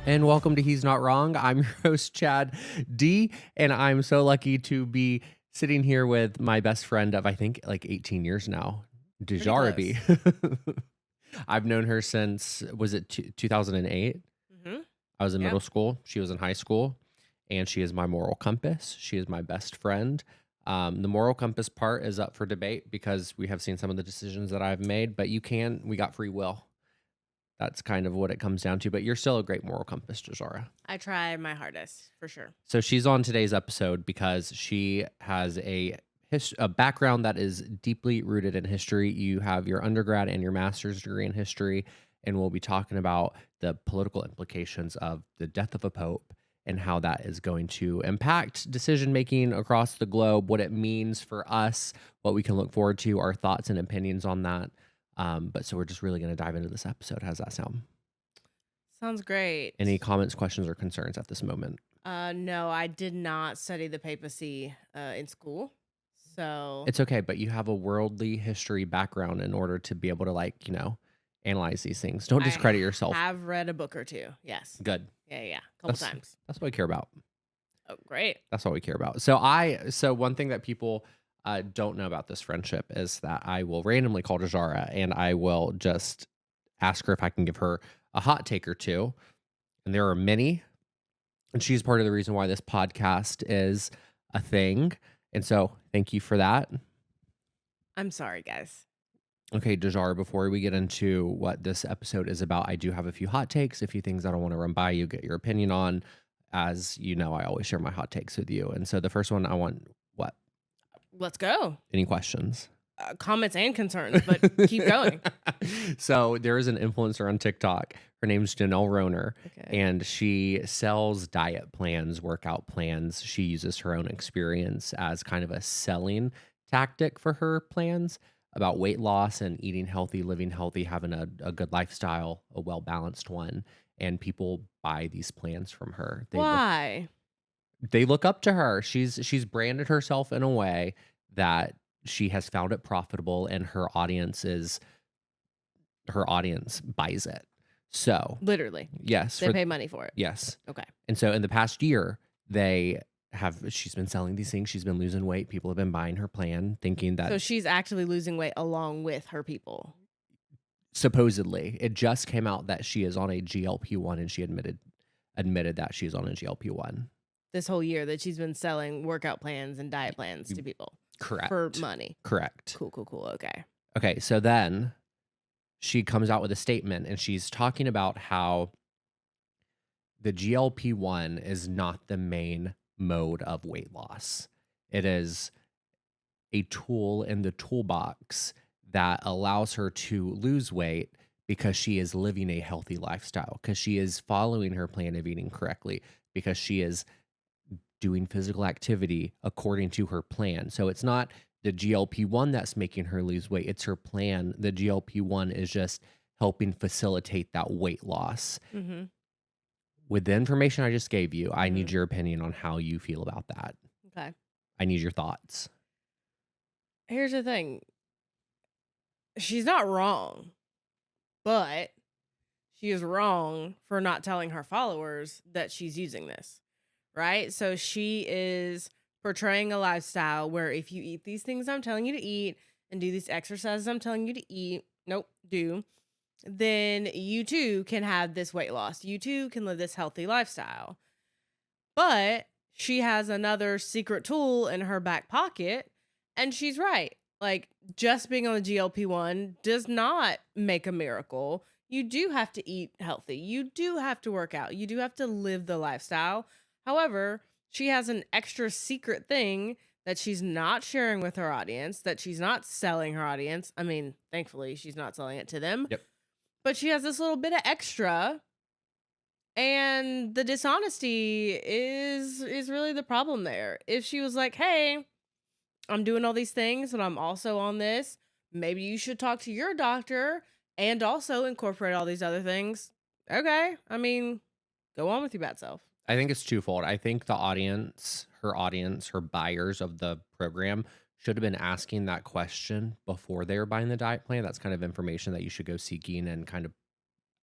And welcome to He's Not Wrong. I'm your host, Chad D, and I'm so lucky to be sitting here with my best friend of, I think, like 18 years now, Pretty D'Jara B. close. I've known her since, was it 2008? Mhm. I was in Yep. middle school. She was in high school, and she is my moral compass. She is my best friend. The moral compass part is up for debate because we have seen some of the decisions that I've made, but we got free will. That's kind of what it comes down to, but you're still a great moral compass, D'Jara. I try my hardest, for sure. So she's on today's episode because she has a background that is deeply rooted in history. You have your undergrad and your master's degree in history, and we'll be talking about the political implications of the death of a pope and how that is going to impact decision making across the globe, what it means for us, what we can look forward to, our thoughts and opinions on that. But so we're just really going to dive into this episode. How's that sound? Sounds great. Any comments, questions, or concerns at this moment? No, I did not study the papacy in school. So It's okay, but you have a worldly history background in order to be able to, analyze these things. Don't I discredit yourself. have read a book or two. Yes. Good. Yeah. Couple That's times. that's what I care about. Oh, great. That's what we care about. So one thing that people don't know about this friendship is that I will randomly call D'Jara and I will just ask her if I can give her a hot take or two. And there are many, and she's part of the reason why this podcast is a thing. And so thank you for that. I'm sorry, guys. Okay, D'Jara, before we get into what this episode is about, I do have a few hot takes, a few things I don't want to run by you, get your opinion on. As you know, I always share my hot takes with you. And so the first one, I want what? Let's go. Any questions? Comments and concerns, but keep going. So there is an influencer on TikTok. Her name's Janelle Roner, Okay. and she sells diet plans, workout plans. She uses her own experience as kind of a selling tactic for her plans about weight loss and eating healthy, living healthy, having a good lifestyle, a well-balanced one. And people buy these plans from her. Why? They look up to her. She's branded herself in a way that she has found it profitable, and her audience buys it. So, Literally. yes, They pay money for it. yes. Okay. And so in the past year, she's been selling these things. She's been losing weight. People have been buying her plan, thinking So that she's actively losing weight along with her people. supposedly it just came out that she is on a GLP-1, and she admitted that she's on a GLP-1. This whole year that she's been selling workout plans and diet plans to people Correct. for money. Correct. Cool. Okay. Okay, so then she comes out with a statement, and she's talking about how the GLP-1 is not the main mode of weight loss. It is a tool in the toolbox that allows her to lose weight because she is living a healthy lifestyle, because she is following her plan of eating correctly, because she is doing physical activity according to her plan. So it's not the GLP-1 that's making her lose weight, it's her plan. The GLP-1 is just helping facilitate that weight loss. Mm-hmm. With the information I just gave you, I need Mhm. your opinion on how you feel about that. Okay. I need your thoughts. Here's the thing. She's not wrong, but she is wrong for not telling her followers that she's using this, right? So she is portraying a lifestyle where if you eat these things I'm telling you to eat and do these exercises I'm telling you to eat, then you too can have this weight loss. You too can live this healthy lifestyle. But she has another secret tool in her back pocket, and she's right. Like, just being on the GLP-1 does not make a miracle. You do have to eat healthy. You do have to work out. You do have to live the lifestyle. However, she has an extra secret thing that she's not sharing with her audience, that she's not selling her audience. I mean, thankfully, she's not selling it to them. Yep. But she has this little bit of extra, and the dishonesty is really the problem there. If she was like, "Hey, I'm doing all these things and I'm also on this, maybe you should talk to your doctor and also incorporate all these other things." Okay. I mean, go on with your bad self. I think it's twofold. I think the audience, her buyers of the program should have been asking that question before they were buying the diet plan. That's kind of information that you should go seeking, and kind of,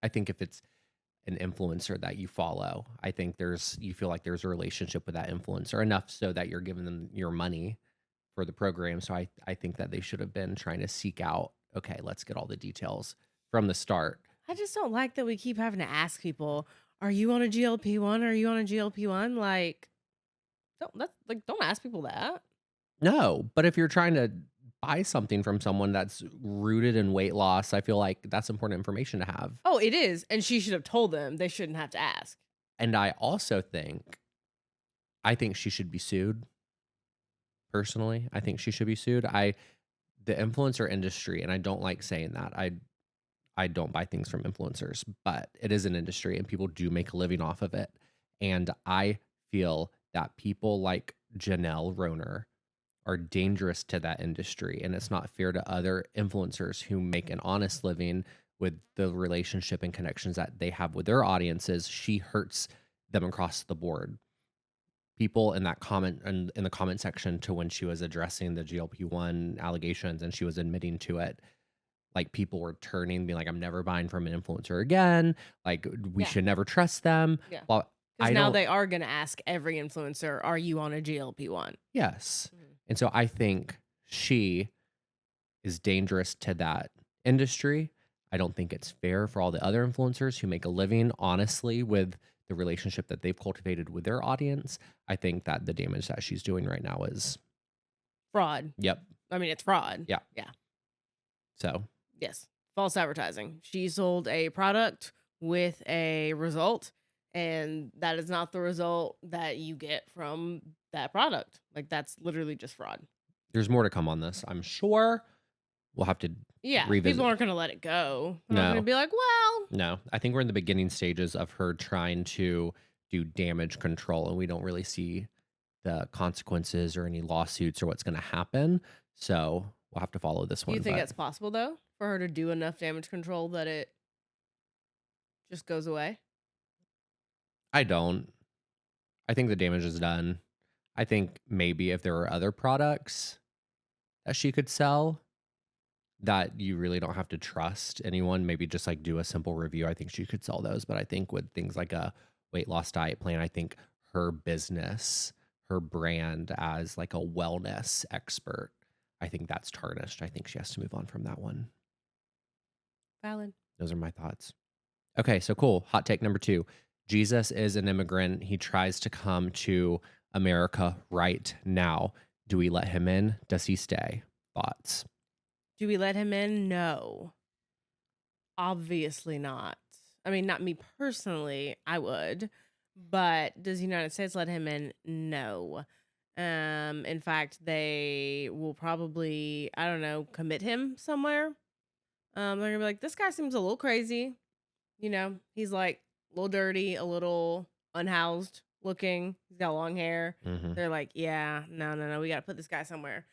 I think if an influencer that you follow. I think you feel like there's a relationship with that influencer enough so that you're giving them your money for the program. So I think that they should have been trying to seek out, okay, let's get all the details from the start. I just don't like that we keep having to ask people, "Are you on a GLP-1? Are you on a GLP-1?" Like, don't ask people that. No, but if you're trying to buy something from someone that's rooted in weight loss, I feel like that's important information to have. Oh, it is, and she should have told them. They shouldn't have to ask. And I think she should be sued. Personally, I think she should be sued. The influencer industry, and I don't like saying that. I don't buy things from influencers, but it is an industry and people do make a living off of it. And I feel that people like Janelle Roner are dangerous to that industry. And it's not fair to other influencers who make an honest living with the relationship and connections that they have with their audiences. She hurts them across the board. People in that comment and in the comment section to when she was addressing the GLP-1 allegations and she was admitting to it, like people were turning, being like, I'm never buying from an influencer again. Like we Yeah. should never trust them. Yeah. Well, Because I now don't. they are going to ask every influencer, "Are you on a GLP-1?" Yes. Mhm. And so I think she is dangerous to that industry. I don't think it's fair for all the other influencers who make a living honestly with the relationship that they've cultivated with their audience. I think that the damage that she's doing right now is, Fraud. yep. I mean, it's fraud. Yeah. Yeah. So, Yes. False advertising. She sold a product with a result, and that is not the result that you get from that product. Like, that's literally just fraud. there's more to come on this, I'm sure. We'll have to Yeah. revisit. People aren't going to let it go. They're not No. going to be like, well, No, I think we're in the beginning stages of her trying to do damage control, and we don't really see the consequences or any lawsuits or what's going to happen. So we'll have to follow this do one. you think but it's possible, though, for her to do enough damage control that it just goes away? I don't. I think the damage is done. I think maybe if there were other products that she could sell that you really don't have to trust anyone, maybe just like do a simple review. I think she could sell those. But I think with things like a weight loss diet plan, I think her business, her brand as like a wellness expert, I think that's tarnished. I think she has to move on from that one. Valid. Those are my thoughts. Okay, so cool. Hot take number 2. Jesus is an immigrant. He tries to come to America right now. Do we let him in? Does he stay? Thoughts? Do we let him in? No. Obviously not. I mean, not me personally, I would, but does the United States let him in? No. In fact, they will probably, I don't know, commit him somewhere. They're gonna be like, this guy seems a little crazy. You know, he's like a little dirty, a little unhoused looking. He's got long hair. Mm-hmm. They're like, yeah, no, we gotta put this guy somewhere.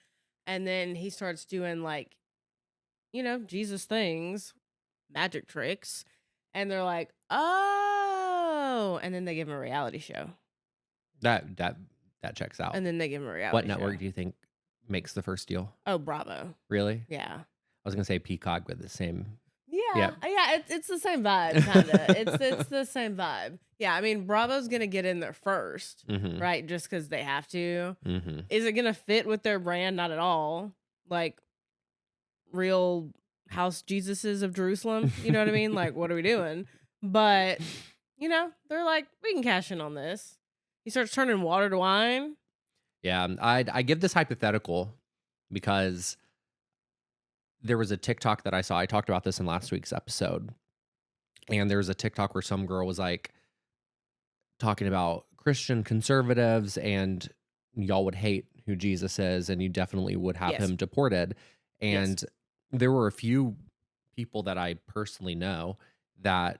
And then he starts doing like, Jesus things, magic tricks, and they're like, "Oh," and then they give him a reality show, That checks out. and then they give him a reality What network show. do you think makes the first deal? Oh, Bravo. Really? Yeah. I was gonna say Peacock with the same. Yeah, Yep. yeah, it's the same vibe, kind of. it's the same vibe. Yeah, I mean, Bravo's gonna get in there first, Mm-hmm. right? Just because they have to. Mm-hmm. Is it gonna fit with their brand? Not at all. Like real house Jesuses of Jerusalem. You know what I mean? Like, what are we doing? But they're like, we can cash in on this. He starts turning water to wine. Yeah, I give this hypothetical because there was a TikTok that I saw. I talked about this in last week's episode. And there was a TikTok where some girl was like talking about Christian conservatives and y'all would hate who Jesus is and you definitely would have Yes. him deported. Yes. And there were a few people that I personally know that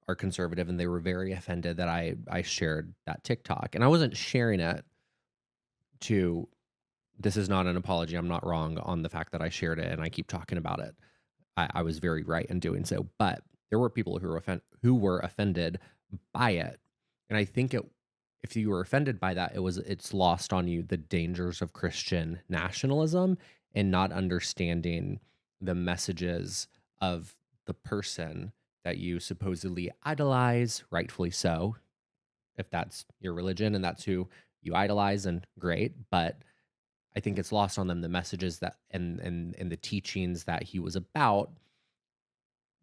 are conservative and they were very offended that I shared that TikTok. And I wasn't sharing it to, this is not an apology. I'm not wrong on the fact that I shared it and I keep talking about it. I was very right in doing so. But there were people who were offended by it. And I think if you were offended by that, it's lost on you the dangers of Christian nationalism and not understanding the messages of the person that you supposedly idolize, rightfully so, if that's your religion and that's who you idolize, and great. But I think it's lost on them the messages that and the teachings that he was about,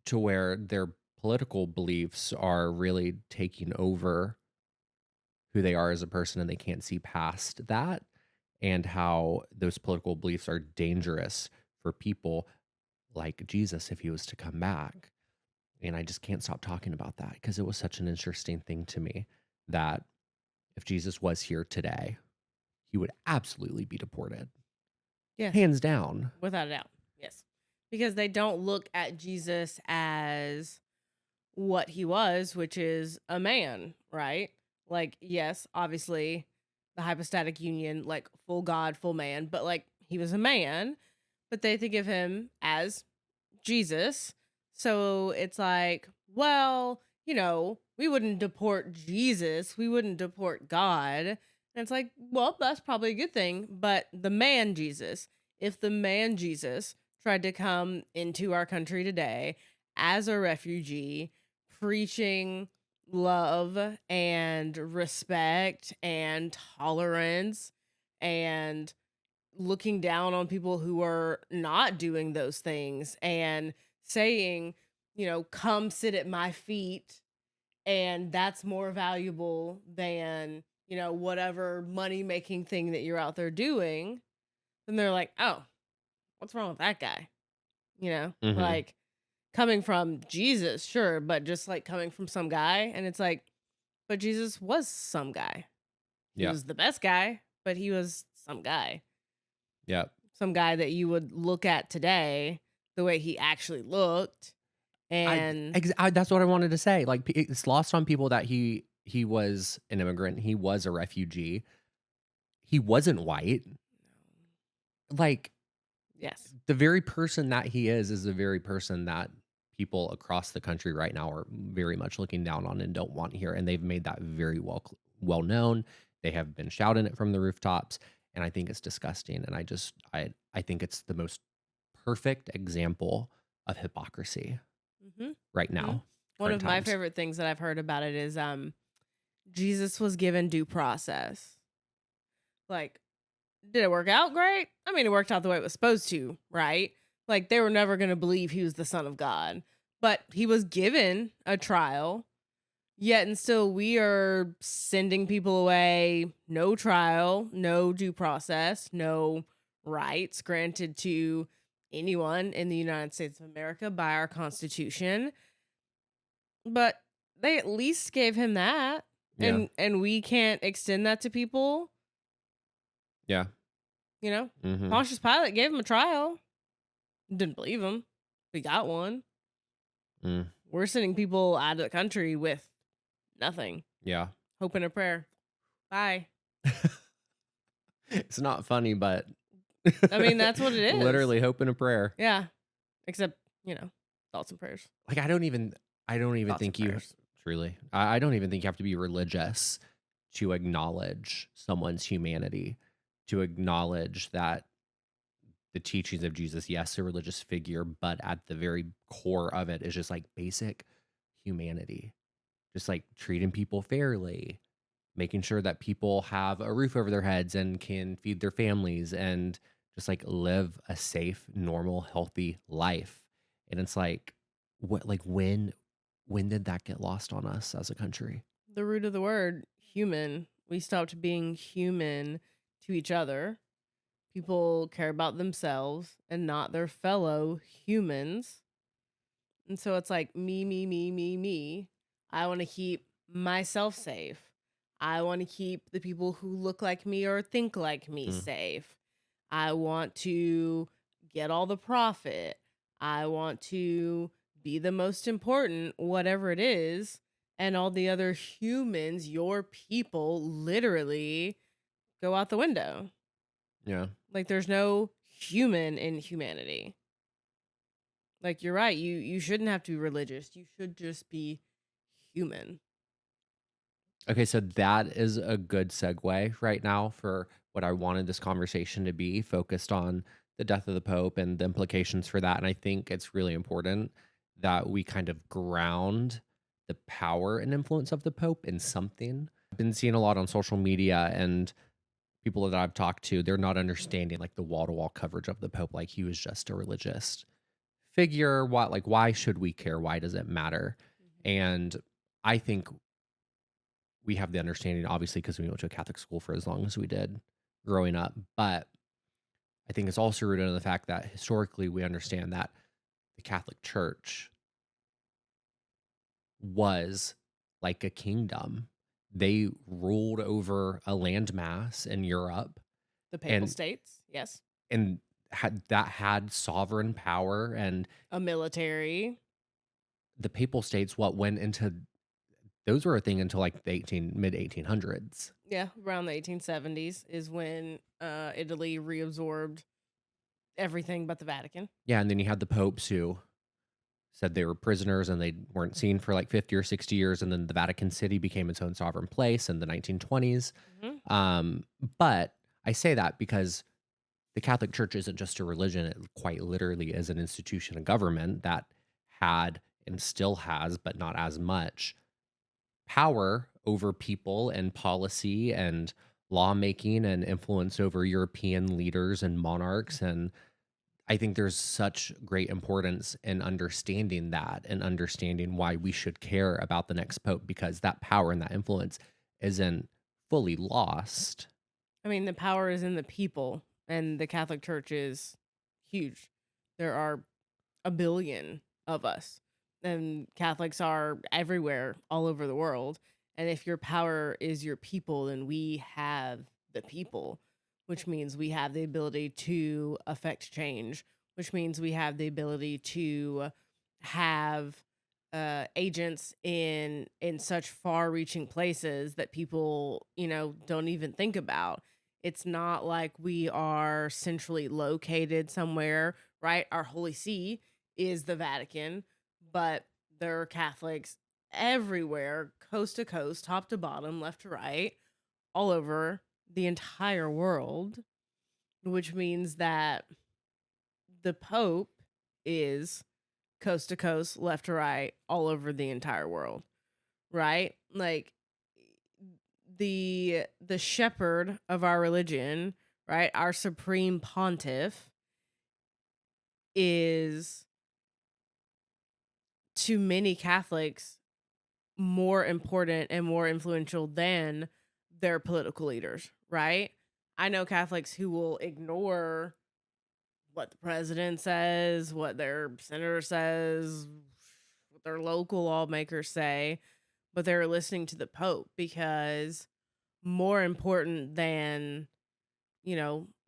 to where their political beliefs are really taking over who they are as a person, and they can't see past that, and how those political beliefs are dangerous for people like Jesus if he was to come back. And I just can't stop talking about that because it was such an interesting thing to me that if Jesus was here today, he would absolutely be deported. Yes. Hands down. Without a doubt. Yes. Because they don't look at Jesus as what he was, which is a man, right? Like, yes, obviously the hypostatic union, like full God, full man, but like he was a man, but they think of him as Jesus. So it's like, well, we wouldn't deport Jesus. We wouldn't deport God. And it's like, well, that's probably a good thing. But the man Jesus, if the man Jesus tried to come into our country today as a refugee, preaching love and respect and tolerance and looking down on people who are not doing those things and saying, come sit at my feet, and that's more valuable than, whatever money making thing that you're out there doing, then they're like, oh, what's wrong with that guy? Hmm. Like, coming from Jesus, sure, but just like coming from some guy. And it's like, but Jesus was some guy. He Yeah. was the best guy, but he was some guy. Yeah. Some guy that you would look at today the way he actually looked. And That's what I wanted to say. Like, it's lost on people that he was an immigrant. He was a refugee. He wasn't white. Like, yes, the very person that he is the very person that people across the country right now are very much looking down on and don't want here. And they've made that very well known. They have been shouting it from the rooftops, and I think it's disgusting. And I think it's the most perfect example of hypocrisy hmm right hmm now, one current of my times. favorite things that I've heard about it is Jesus was given due process. Like, did it work out great? I mean, it worked out the way it was supposed to, right? Like, they were never going to believe he was the son of God, but he was given a trial. Yet and still, we are sending people away, no trial, no due process, no rights granted to anyone in the United States of America by our Constitution. But they at least gave him that, Yeah. and we can't extend that to people. Yeah. You know, Hmm. Pontius Pilate gave him a trial, didn't believe him. We got one. Mm. We're sending people out of the country with nothing, Yeah. hope and a prayer. Bye. It's not funny, but I mean, that's what it is. literally hope and a prayer. Yeah. Except, thoughts and prayers. Like, I don't even Thoughts and think you prayers. truly. I don't even think you have to be religious to acknowledge someone's humanity, to acknowledge that the teachings of Jesus, yes, a religious figure, but at the very core of it is just like basic humanity, just like treating people fairly, making sure that people have a roof over their heads and can feed their families and just like live a safe, normal, healthy life. And it's like, what, like, when did that get lost on us as a country? The root of the word, human. We stopped being human to each other. People care about themselves and not their fellow humans. And so it's like me, me, me, me, me. I want to keep myself safe. I want to keep the people who look like me or think like me Mm. safe. I want to get all the profit. I want to be the most important, whatever it is. And all the other humans, your people, literally go out the window. Yeah. Like, there's no human in humanity. Like, you're right. You shouldn't have to be religious. You should just be human. Okay, so that is a good segue right now for what I wanted this conversation to be, focused on the death of the Pope and the implications for that. And I think it's really important that we kind of ground the power and influence of the Pope in something. I've been seeing a lot on social media and people that I've talked to, they're not understanding like the wall to wall coverage of the Pope. Like he was just a religious figure. What, like, why should we care? Why does it matter? Mhm. And I think we have the understanding, obviously, because we went to a Catholic school for as long as we did growing up. But I think it's also rooted in the fact that historically we understand that the Catholic Church was like a kingdom. They ruled over a landmass in Europe The papal and states, yes. had sovereign power, and A military. the papal states what went into those were a thing until like the 18 mid 1800s. Yeah, around the 1870s is when Italy reabsorbed everything but the Vatican. Yeah, and then you had the popes who said they were prisoners and they weren't seen for like 50 or 60 years, and then the Vatican City became its own sovereign place in the 1920s. Mhm. um, but I say that because the Catholic Church isn't just a religion, it quite literally is an institution of government that had and still has, but not as much power over people and policy and lawmaking and influence over European leaders and monarchs. And I think there's such great importance in understanding that and understanding why we should care about the next pope, because that power and that influence isn't fully lost. I mean, the power is in the people, and the Catholic Church is huge. There are a billion of us, and Catholics are everywhere, all over the world. And if your power is your people, then we have the people, which means we have the ability to affect change, which means we have the ability to have agents in such far-reaching places that people, don't even think about. It's not like we are centrally located somewhere, right? Our Holy See is the Vatican, but there are Catholics everywhere, coast to coast, top to bottom, left to right, all over the entire world, which means that the Pope is coast to coast, left to right, all over the entire world, right? Like the shepherd of our religion, right? Our supreme pontiff is, to many Catholics, more important and more influential than their political leaders, right? I know Catholics who will ignore what the president says, what their senator says, what their local lawmakers say, but they're listening to the Pope because more important than,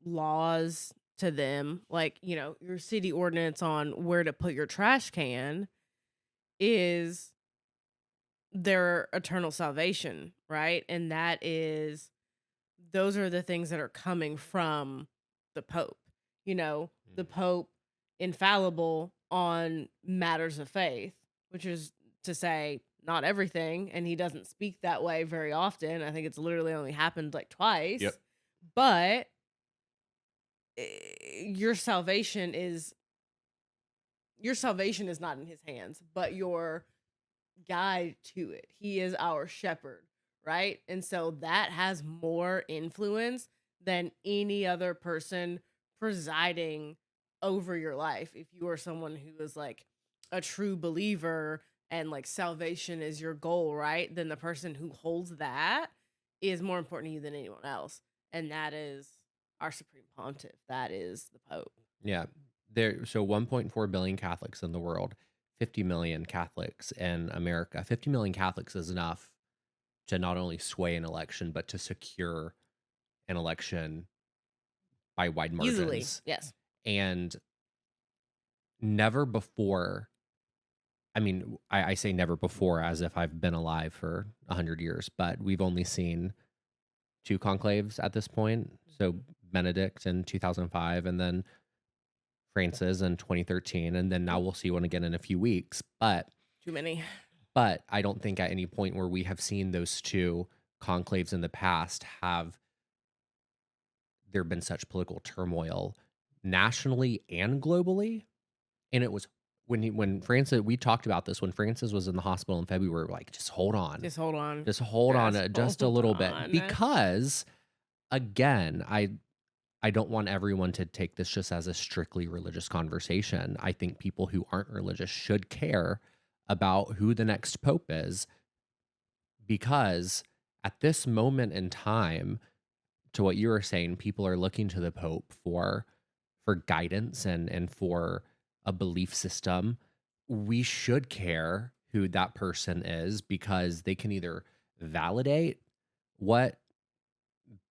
laws to them, like, your city ordinance on where to put your trash can is their eternal salvation, right? And those are the things that are coming from the Pope. The Mm. Pope infallible on matters of faith, which is to say not everything, and he doesn't speak that way very often. I think it's literally only happened like Yep. twice. But your salvation is not in his hands, but your guide to it. He is our shepherd, right? And so that has more influence than any other person presiding over your life. If you are someone who is like a true believer and like salvation is your goal, right? Then the person who holds that is more important to you than anyone else. And that is our supreme pontiff. That is the Pope. Yeah. So 1.4 billion Catholics in the world, 50 million Catholics in America. 50 million Catholics is enough to not only sway an election, but to secure an election by wide Easily, margins. yes. And never before, I mean, I say never before as if I've been alive for 100 years, but we've only seen two conclaves at this point. So Benedict in 2005, and then Francis in 2013, and then now we'll see one again in a few weeks. Too many. But I don't think at any point where we have seen those two conclaves in the past have there been such political turmoil nationally and globally. And it was when Francis, we talked about this when Francis was in the hospital in February, we're like, Just hold on. just hold on Just just a hold little bit, on. because again, I don't want everyone to take this just as a strictly religious conversation. I think people who aren't religious should care about who the next pope is, because at this moment in time, to what you were saying, people are looking to the pope for guidance and for a belief system. We should care who that person is, because they can either validate what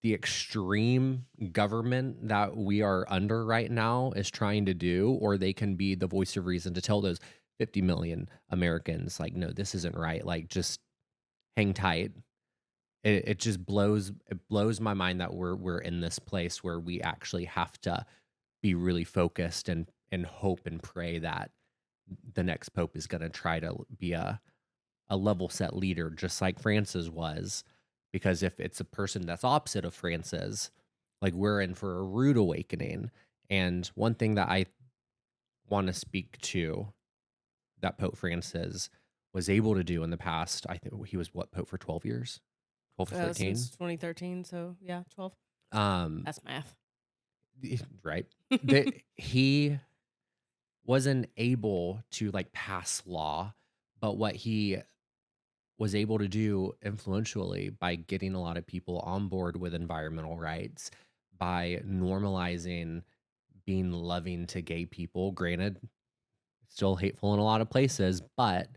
the extreme government that we are under right now is trying to do, or they can be the voice of reason to tell those 50 million Americans, like, no, this isn't right. Like, just hang tight. It blows my mind that we're in this place where we actually have to be really focused and hope and pray that the next pope is going to try to be a level set leader, just like Francis was. Because if it's a person that's opposite of Francis, like, we're in for a rude awakening. And one thing that I want to speak to that Pope Francis was able to do in the past, I think he was what, Pope for 12 years, 12 or 13. Since 2013, so yeah, 12. Um, That's math. right. That he wasn't able to like pass law, but what he was able to do influentially by getting a lot of people on board with environmental rights, by normalizing being loving to gay people. Granted, still hateful in a lot of places, but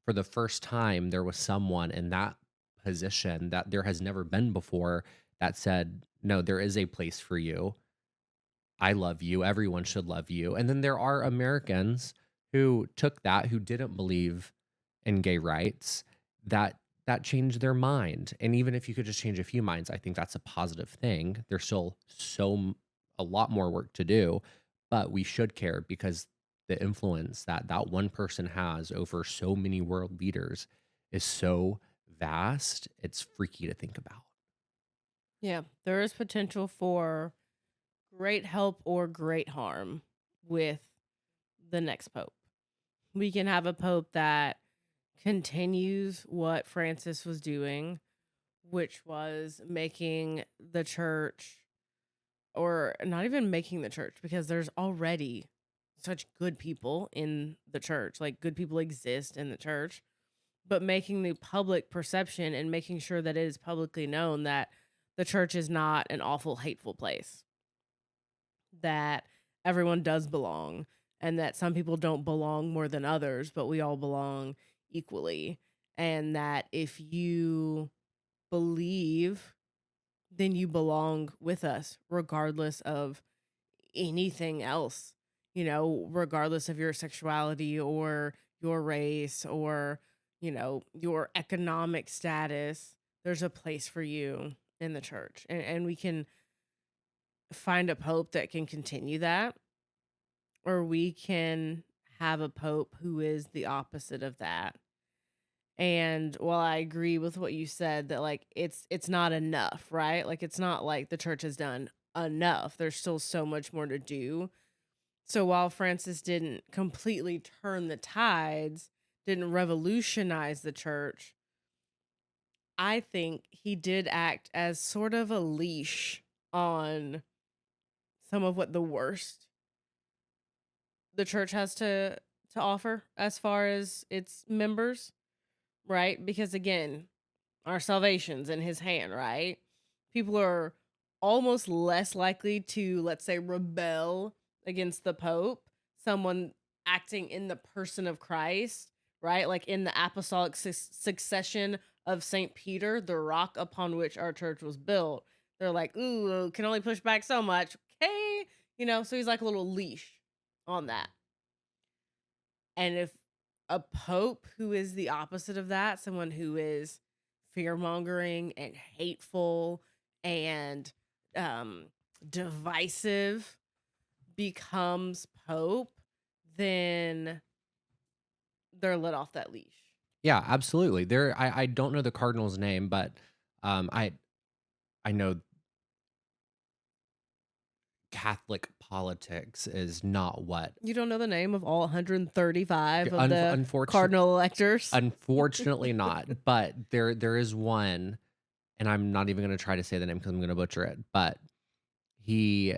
for the first time, there was someone in that position that there has never been before that said, no, there is a place for you. I love you. Everyone should love you. And then there are Americans who took that, who didn't believe in gay rights, that changed their mind. And even if you could just change a few minds, I think that's a positive thing. There's still a lot more work to do, but we should care, because the influence that that one person has over so many world leaders is so vast. It's freaky to think about. Yeah, there is potential for great help or great harm with the next pope. We can have a pope that continues what Francis was doing, which was making the church, or not even making the church, because there's already such good people in the church. Like, good people exist in the church, but making the public perception and making sure that it is publicly known that the church is not an awful, hateful place, that everyone does belong, and that some people don't belong more than others, but we all belong equally. And that if you believe, then you belong with us, regardless of anything else, regardless of your sexuality or your race or, your economic status. There's a place for you in the church. And we can find a pope that can continue that, or we can have a pope who is the opposite of that. And while I agree with what you said that, like, it's not enough, right? Like, it's not like the church has done enough. There's still so much more to do. So while Francis didn't completely turn the tides, didn't revolutionize the church, I think he did act as sort of a leash on some of what the worst the church has to offer as far as its members, right? Because again, our salvation's in his hand, right? People are almost less likely to, let's say, rebel against the Pope, someone acting in the person of Christ, right? Like in the apostolic succession of St. Peter, the rock upon which our church was built. They're like, ooh, can only push back so much. Okay. So he's like a little leash on that. And if a pope who is the opposite of that, someone who is fear mongering and hateful and divisive, becomes pope, then they're let off that leash. Yeah, absolutely. I don't know the cardinal's name, but I know Catholic politics is not what. You don't know the name of all 135 of the Unfortunately, cardinal electors? unfortunately not. But there is one, and I'm not even going to try to say the name because I'm going to butcher it. But he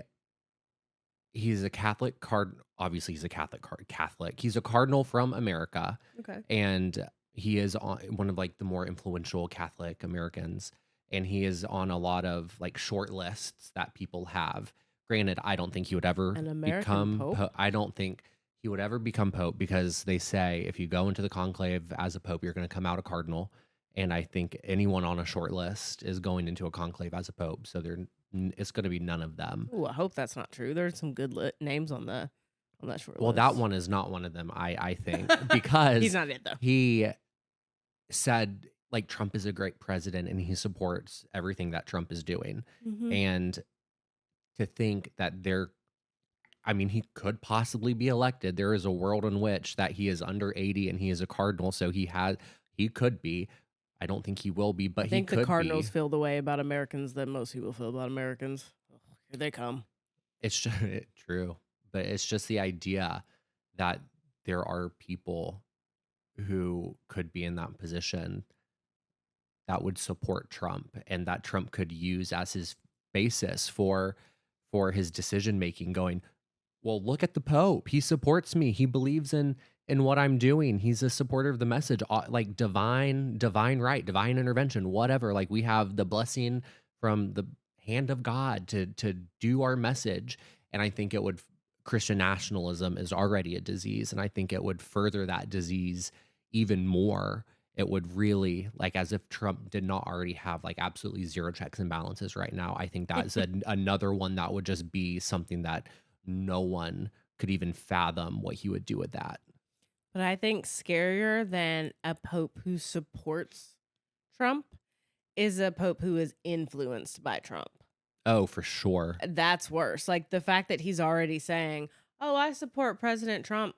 he's a Catholic card. Obviously, he's a Catholic. He's a cardinal from America, Okay. and he is on one of like the more influential Catholic Americans, and he is on a lot of like short lists that people have. Granted, I don't think he would ever An American become. pope? I don't think he would ever become pope because they say if you go into the conclave as a pope, you're going to come out a cardinal. And I think anyone on a short list is going into a conclave as a pope, so it's going to be none of them. Ooh, I hope that's not true. There's some good names on that short Well, list. that one is not one of them, I think, He's because not it though. he said like Trump is a great president and he supports everything that Trump is doing. Mhm. And to think that I mean, he could possibly be elected. There is a world in which that he is under 80 and he is a cardinal, so he could be. I don't think he will be, but I he think the could Cardinals be. feel the way about Americans that most people feel about Americans. Oh, here they come. It's just true, but it's just the idea that there are people who could be in that position that would support Trump and that Trump could use as his basis for his decision making, going, well, look at the Pope. He supports me. He believes in what I'm doing. He's a supporter of the message, like divine right, divine intervention, whatever. Like we have the blessing from the hand of God to do our message. And I think Christian nationalism is already a disease, and I think it would further that disease even more. It would really, like, as if Trump did not already have like absolutely zero checks and balances right now. I think that's another one that would just be something that no one could even fathom what he would do with that. But I think scarier than a pope who supports Trump is a pope who is influenced by Trump. Oh, for sure. That's worse. Like the fact that he's already saying, "Oh, I support President Trump."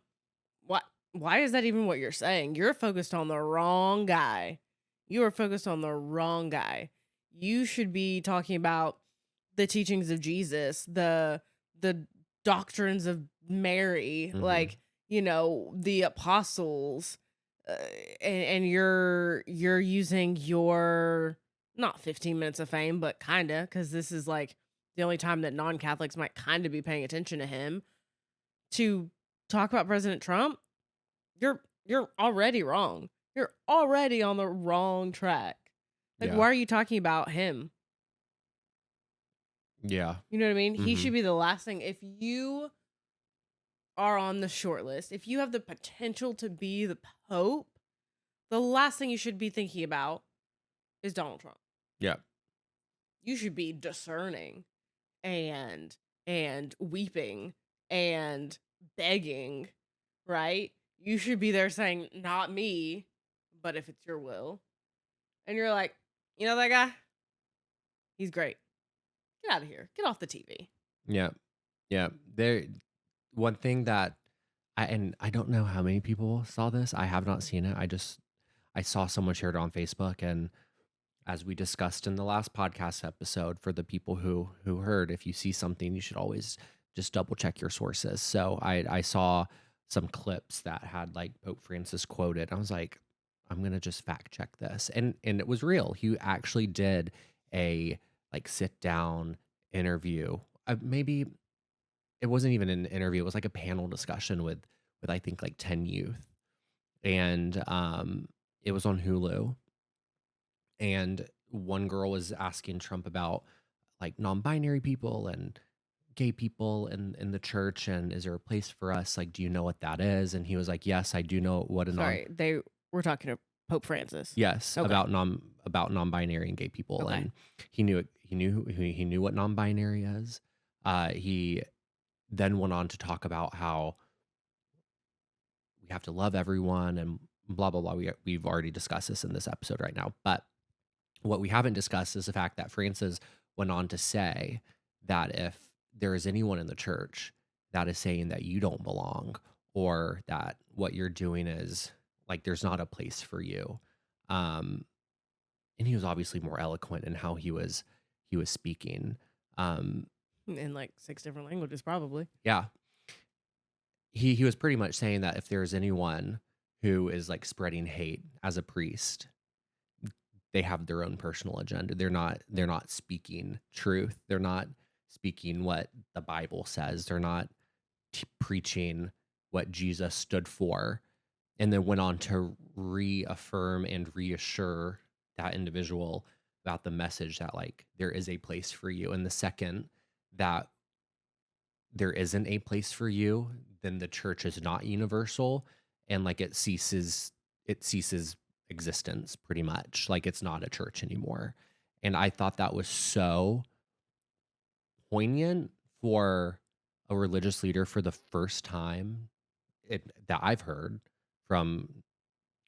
What? Why is that even what you're saying? You're focused on the wrong guy. You are focused on the wrong guy. You should be talking about the teachings of Jesus, the doctrines of Mary, like, the apostles, uh, and you're using your not 15 minutes of fame, but kinda, because this is like the only time that non-Catholics might kind of be paying attention to him to talk about President Trump. You're already wrong. You're already on the wrong track. Like, Yeah. why are you talking about him? Yeah. You know what I mean? He Mhm. should be the last thing. If you are on the short list, if you have the potential to be the Pope, the last thing you should be thinking about is Donald Trump. Yeah. You should be discerning and weeping and begging, right? You should be there saying, "Not me, but if it's your will." And you're like, "You know that guy? He's great. Get out of here. Get off the TV." Yeah. Yeah. One thing that I don't know how many people saw this. I have not seen it. I saw someone shared it on Facebook, and as we discussed in the last podcast episode, for the people who heard, if you see something, you should always just double check your sources. So I saw some clips that had like Pope Francis quoted. I was like, I'm gonna just fact check this, and it was real. He actually did a like sit down interview. Maybe it wasn't even an interview. It was like a panel discussion with I think like 10 youth, and it was on Hulu, and one girl was asking Trump about like non-binary people and gay people in the church, and is there a place for us? Like, do you know what that is? And he was like, yes, I do know what a Sorry, they were talking to Pope Francis. yes, Okay. about non-binary and gay people. Okay. And he knew what non-binary is. He then went on to talk about how we have to love everyone and blah blah blah. We've already discussed this in this episode right now, but what we haven't discussed is the fact that Francis went on to say that if there is anyone in the church that is saying that you don't belong, or that what you're doing is like there's not a place for you, and he was obviously more eloquent in how he was speaking. in like 6 different languages, probably. Yeah. He was pretty much saying that if there's anyone who is like spreading hate as a priest, they have their own personal agenda. They're not speaking truth. They're not speaking what the Bible says. They're not preaching what Jesus stood for. And then went on to reaffirm and reassure that individual about the message that like there is a place for you. And the second that there isn't a place for you, then the church is not universal, and like it ceases existence pretty much. Like it's not a church anymore. And I thought that was so poignant for a religious leader for the first time that I've heard from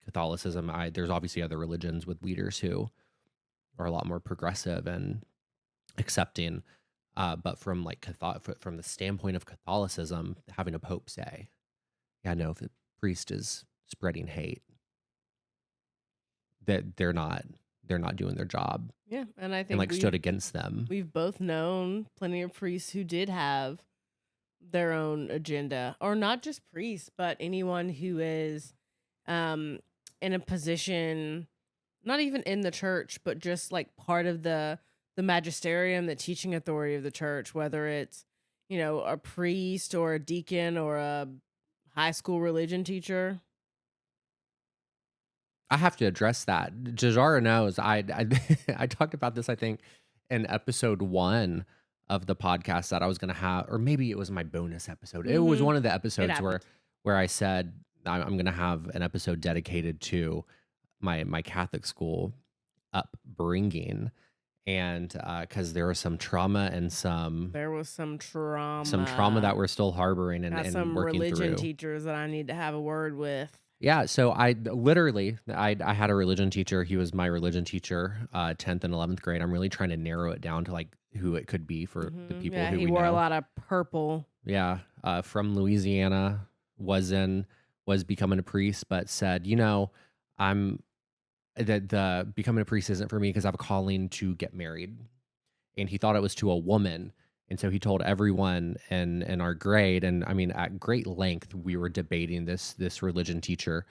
Catholicism. There's obviously other religions with leaders who are a lot more progressive and accepting. But from like from the standpoint of Catholicism, having a pope say, "Yeah, no, if the priest is spreading hate, that they're not doing their job," Yeah, and I and think like stood against them. we've both known plenty of priests who did have their own agenda, or not just priests, but anyone who is um in a position, not even in the church, but just like part of the magisterium, the teaching authority of the church, whether it's, a priest or a deacon or a high school religion teacher. I have to address that. D'Jara knows. I I talked about this, I think, in episode 1 of the podcast that I was gonna have, or maybe it was my bonus episode. It was Mm-hmm. one of the It episodes where happened. I said I'm gonna have an episode dedicated to my Catholic school upbringing, and because there was some trauma and There was some some trauma that trauma. we're still harboring Got and some working religion through. teachers that I need to have a word with. Yeah, so I literally I had a religion teacher. He was my religion teacher, 10th and 11th grade. I'm really trying to narrow it down to like who it could be for the people Yeah, who he we wore a know. lot of purple. Yeah, from Louisiana, was becoming a priest, but said, I'm the becoming a priest isn't for me because I have a calling to get married, and he thought it was to a woman. And so he told everyone in our grade, and I mean at great length, we were debating this religion teacher,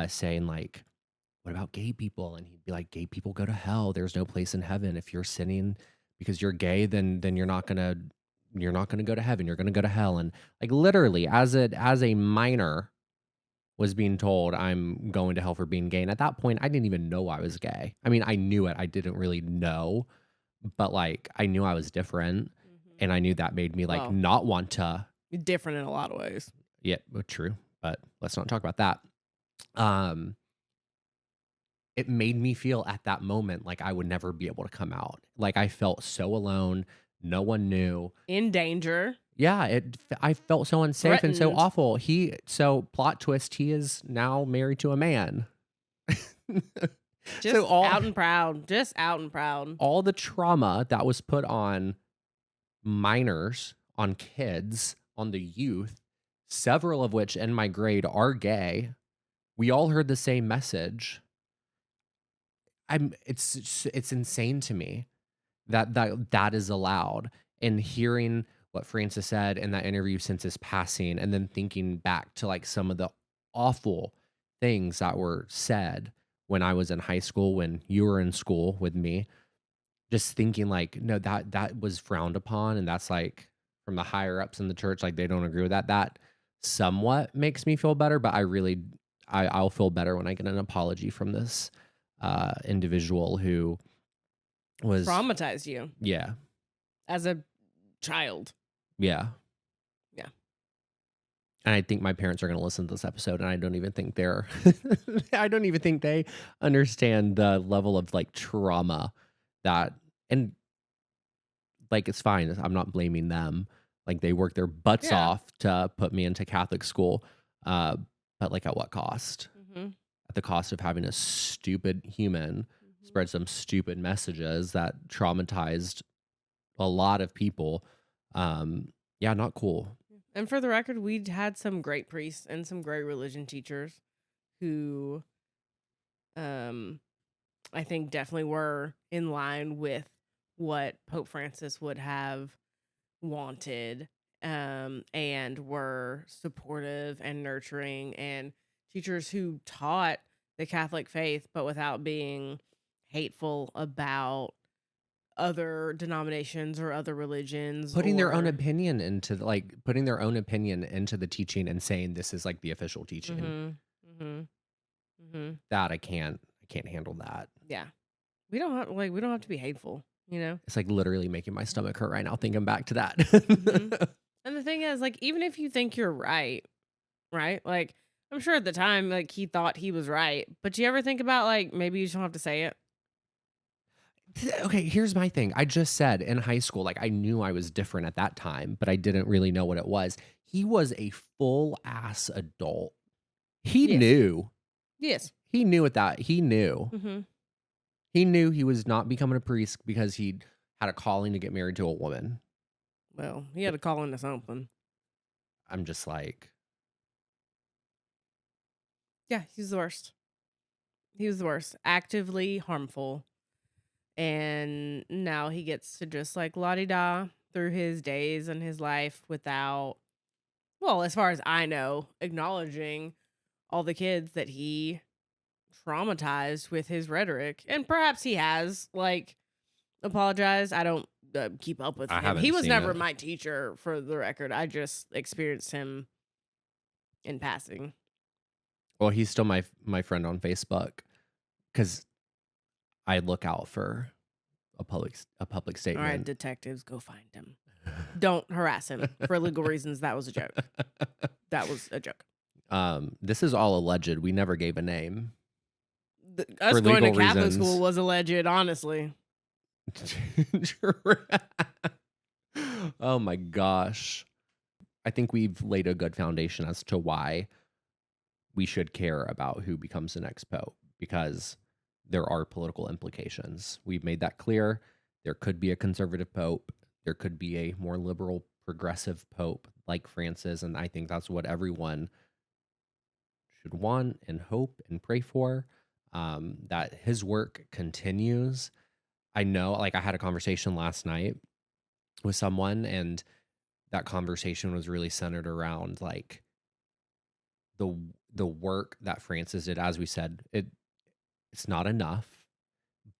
saying like, "What about gay people?" And he'd be like, "Gay people go to hell. There's no place in heaven. If you're sinning because you're gay, then you're not gonna go to heaven. You're gonna go to hell." And like literally, as a minor, was being told I'm going to hell for being gay. And at that point, I didn't even know I was gay. I mean, I knew it. I didn't really know, but like I knew I was different, and I knew that made me like Well, not want to. different in a lot of ways. Yeah, true, but let's not talk about that. Um, it made me feel at that moment like I would never be able to come out. Like I felt so alone. No one knew. In danger, Yeah, I felt so unsafe and so threatened, awful. So plot twist, he is now married to a man. So just out and proud. Just out and proud. all the trauma that was put on minors, on kids, on the youth, several of which in my grade are gay. We all heard the same message. It's insane to me that is allowed. And hearing what Francis said in that interview since his passing, and then thinking back to like some of the awful things that were said when I was in high school, when you were in school with me, just thinking like, no, that was frowned upon, and that's like from the higher ups in the church, like they don't agree with that. That somewhat makes me feel better, but I'll feel better when I get an apology from this individual who was, Traumatized you yeah, as a child. yeah. Yeah. And I think my parents are going to listen to this episode, and I don't even think they're, I don't even think they understand the level of like trauma that, and like, it's fine. I'm not blaming them. Like, they worked their butts Yeah. off to put me into Catholic school. Uh, but like, at what cost? Mm-hmm. At the cost of having a stupid human spread some stupid messages that traumatized a lot of people. Yeah, not cool. And for the record, we had some great priests and some great religion teachers who I think definitely were in line with what Pope Francis would have wanted, and were supportive and nurturing, and teachers who taught the Catholic faith, but without being hateful about other denominations or other religions Putting their own or opinion into putting their own opinion into the teaching and saying this is like the official teaching. mhm, mhm, mhm. That I can't handle that. Yeah. We don't have to be hateful, you know? It's like literally making my stomach hurt right now thinking back to Mhm. that. And the thing is, like, even if you think you're right, right? Like, I'm sure at the time, like, he thought he was right, but you ever think about, like, maybe you just don't have to say it? Okay, here's my thing. I just said in high school, like I knew I was different at that time, but I didn't really know what it was. He was a full ass adult. He Yes. knew. Yes. He knew at that. He knew. Mhm. He knew he was not becoming a priest because he had a calling to get married to a woman. Well, he had to call into something. I'm just like, Yeah, he's the worst. He was the worst. Actively harmful. And now he gets to just like la di da through his days and his life without, well, as far as I know, acknowledging all the kids that he traumatized with his rhetoric. And perhaps he has like apologized. I don't keep up with I him. He haven't was seen never it. my teacher, for the record. I just experienced him in passing. Well, he's still my friend on Facebook because I look out for a public All right, statement. detectives, go find him. Don't harass him for legal reasons. That was a joke. That was a joke. This is all alleged. We never gave a name Us for going to legal Catholic school reasons. was alleged, honestly. Oh my gosh. I think we've laid a good foundation as to why we should care about who becomes the next pope because there are political implications. We've made that clear. There could be a conservative pope, there could be a more liberal, progressive pope like Francis. And I think that's what everyone should want and hope and pray for, that his work continues. I know, like, I had a conversation last night with someone, and that conversation was really centered around like the the work that Francis did. As we said, it's not enough,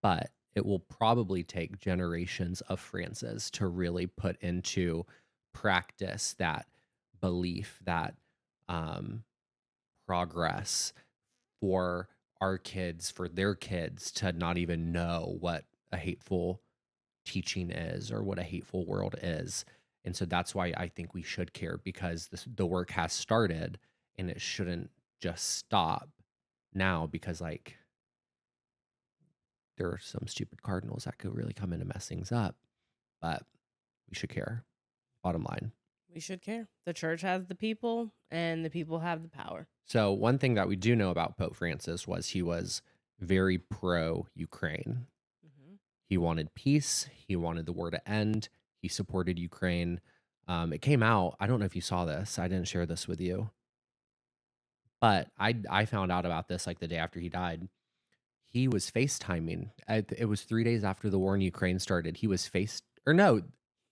but it will probably take generations of Francis to really put into practice that belief, that um, progress for our kids, for their kids to not even know what a hateful teaching is or what a hateful world is. And so that's why I think we should care because the work has started and it shouldn't just stop now because like there are some stupid cardinals that could really come in and mess things up, but we should care. Bottom line. We should care. The church has the people, and the people have the power. So one thing that we do know about Pope Francis was he was very pro Ukraine. Hmm. He wanted peace. He wanted the war to end. He supported Ukraine. It came out. I don't know if you saw this. I didn't share this with you, but I found out about this like the day after he died. He was FaceTiming. It was 3 days after the war in Ukraine started. He was or no,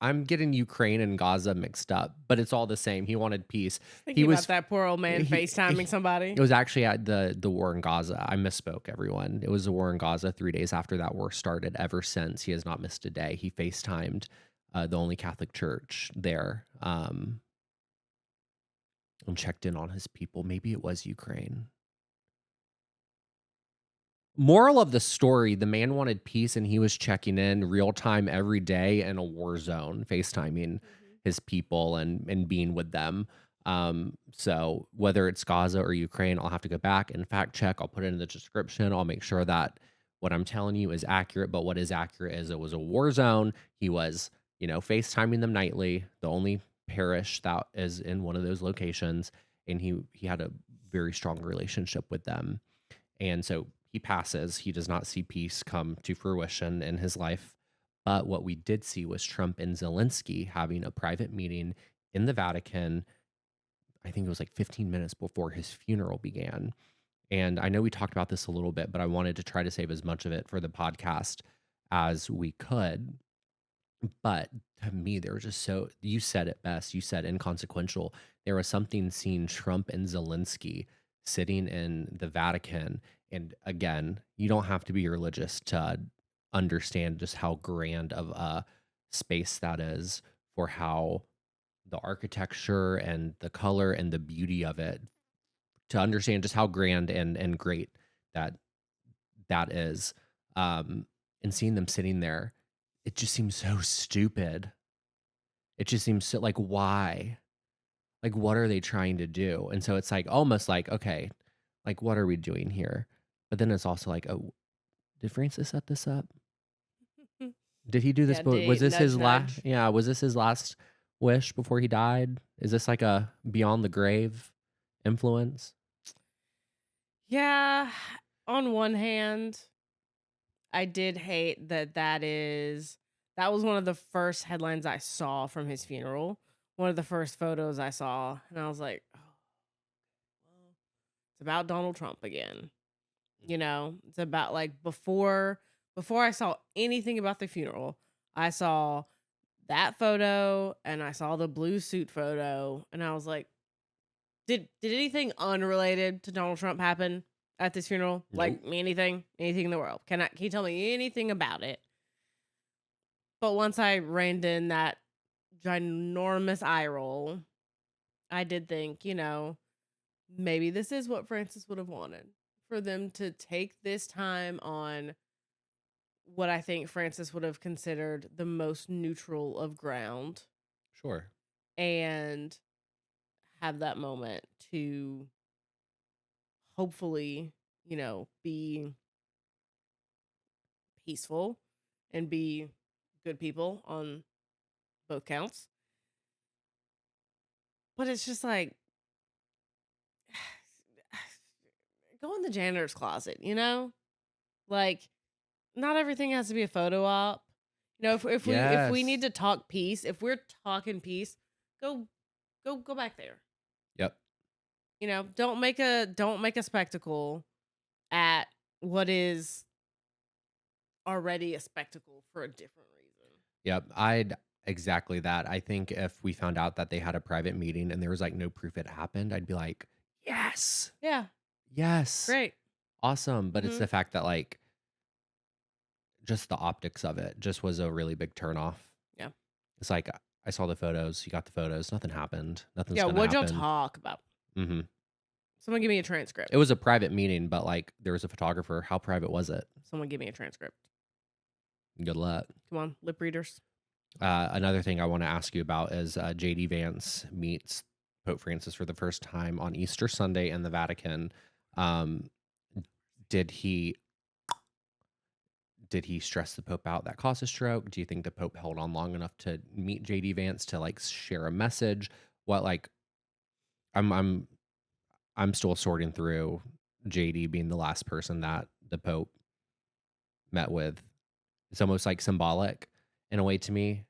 I'm getting Ukraine and Gaza mixed up, but it's all the same. He wanted peace. He Thinking about was that poor old man he, FaceTiming somebody. it was actually at the war in Gaza. I misspoke, everyone. It was the war in Gaza 3 days after that war started. Ever since, he has not missed a day. He FaceTimed the only Catholic church there, and checked in on his people. Maybe it was Ukraine. Moral of the story, the man wanted peace and he was checking in real time every day in a war zone, FaceTiming Hmm. his people and being with them. So whether it's Gaza or Ukraine, I'll have to go back and fact check. I'll put it in the description. I'll make sure that what I'm telling you is accurate. But what is accurate is it was a war zone. He was, FaceTiming them nightly, the only parish that is in one of those locations, and he had a very strong relationship with them. And so he passes. He does not see peace come to fruition in his life. But what we did see was Trump and Zelensky having a private meeting in the Vatican. I think it was like 15 minutes before his funeral began. And I know we talked about this a little bit, but I wanted to try to save as much of it for the podcast as we could. But to me, they were just so you said it best. You said inconsequential. There was something seeing Trump and Zelensky sitting in the Vatican. And again, you don't have to be religious to understand just how grand of a space that is for how the architecture and the color and the beauty of it, to understand just how grand and great that that is. Um, and seeing them sitting there, it just seems so stupid. It just seems so like, why? Like, what are they trying to do? And so it's like almost like, okay, like, what are we doing here? But then it's also like, oh, did Francis set this up? Did he do this? Yeah, But was date, this nudge, his last? nudge. Yeah, was this his last wish before he died? Is this like a beyond the grave influence? Yeah, on one hand, I did hate that was one of the first headlines I saw from his funeral. One of the first photos I saw, and I was like, "Oh, well, it's about Donald Trump again." It's about like before I saw anything about the funeral, I saw that photo and I saw the blue suit photo, and I was like, did anything unrelated to Donald Trump happen at this funeral? Like Nope. anything in the world? Can you tell me anything about it? But once I reined in that ginormous eye roll, I did think, maybe this is what Francis would have wanted, for them to take this time on what I think Francis would have considered the most neutral of ground, Sure. and have that moment to hopefully, be peaceful and be good people on both counts. But it's just like, go in the janitor's closet, Like, not everything has to be a photo op. If we need Yes. to talk peace, if we're talking peace, go go back there. Yep. Don't make a spectacle at what is already a spectacle for a different reason. Yep. I'd exactly that. I think if we found out that they had a private meeting and there was like no proof it happened, I'd be like, yes, Yeah, yes, great. awesome. But it's Mhm. the fact that like just the optics of it just was a really big turnoff. Yeah. It's like I saw the photos, you got the photos, nothing happened, nothing's Yeah, gonna what'd y'all happen. talk about? Hmm. Someone give me a transcript. It was a private meeting, but like there was a photographer. How private was it? Someone give me a transcript. Good luck. Come on, lip readers. Another thing I want to ask you about is JD Vance meets Pope Francis for the first time on Easter Sunday in the Vatican. Um, did he stress the Pope out that caused a stroke? Do you think the Pope held on long enough to meet JD Vance to like share a message? What like I'm I'm still sorting through JD being the last person that the Pope met with. It's almost like symbolic in a way to me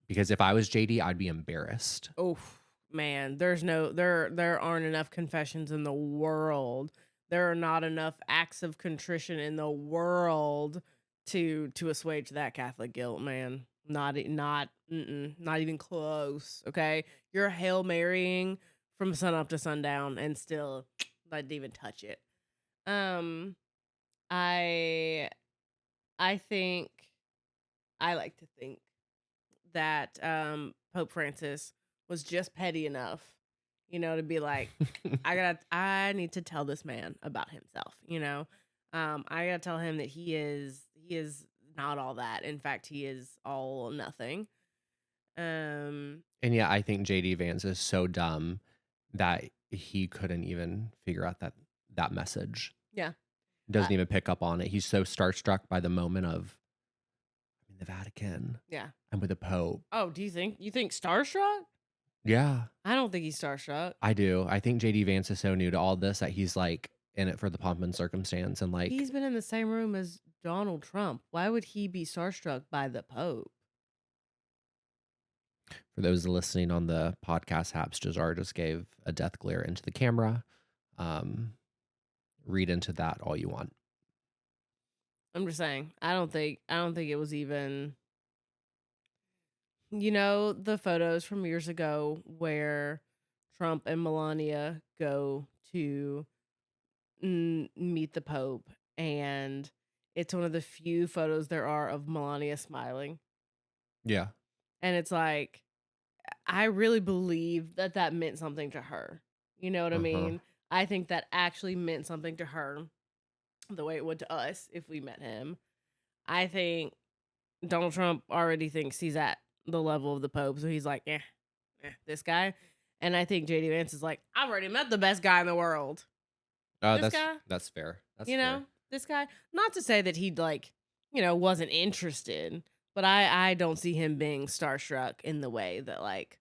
because if I was JD, I'd be embarrassed. Oh man, there aren't enough confessions in the world. There are not enough acts of contrition in the world to assuage that Catholic guilt, man. Not even close. Okay, you're Hail Marrying from sun up to sundown, and still not even touch it. Um, I I think I like to think that Pope Francis was just petty enough, to be like, I need to tell this man about himself. I gotta tell him that he is not all that. In fact, he is all nothing. Um, And yeah, I think JD Vance is so dumb that he couldn't even figure out that message. yeah, Doesn't uh, even pick up on it. He's so starstruck by the moment of I'm in the Vatican. yeah. I'm with the Pope. Oh, you think starstruck? Yeah, I don't think he's starstruck. I do. I think JD Vance is so new to all this that he's like in it for the pomp and circumstance and like He's been in the same room as Donald Trump. Why would he be starstruck by the Pope? for those listening on the podcast apps, D'Jara just gave a death glare into the camera. Um, read into that all you want. I'm just saying. I don't think it was even You know, the photos from years ago where Trump and Melania go to meet the Pope, and it's one of the few photos there are of Melania smiling. Yeah. And it's like, I really believe that that meant something to her. You know what I Uh-huh. mean? I think that actually meant something to her the way it would to us if we met him. I think Donald Trump already thinks he's at the level of the Pope, so he's like, this guy. And I think JD Vance is like, I've already met the best guy in the world. This That's guy, that's fair. That's you fair. know, this guy. Not to say that he'd like, wasn't interested, but I don't see him being starstruck in the way that like,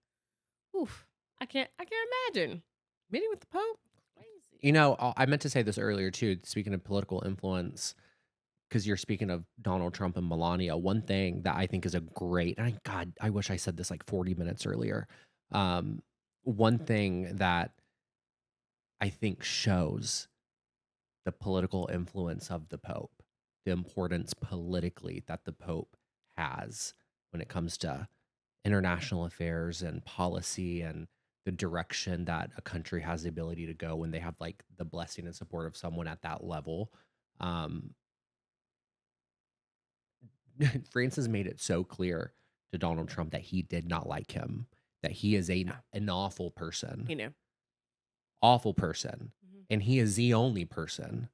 oof, I can't imagine meeting with the Pope. Crazy. You know, I meant to say this earlier too, speaking of political influence, because you're speaking of Donald Trump and Melania. One thing that I think is a great, and God, I wish I said this like 40 minutes earlier. Um, One thing that I think shows the political influence of the Pope, the importance politically that the Pope has when it comes to international affairs and policy and the direction that a country has the ability to go when they have like the blessing and support of someone at that level. Um, Francis made it so clear to Donald Trump that he did not like him, that he is Yeah, an he knew. awful person. Mhm. And he is the only person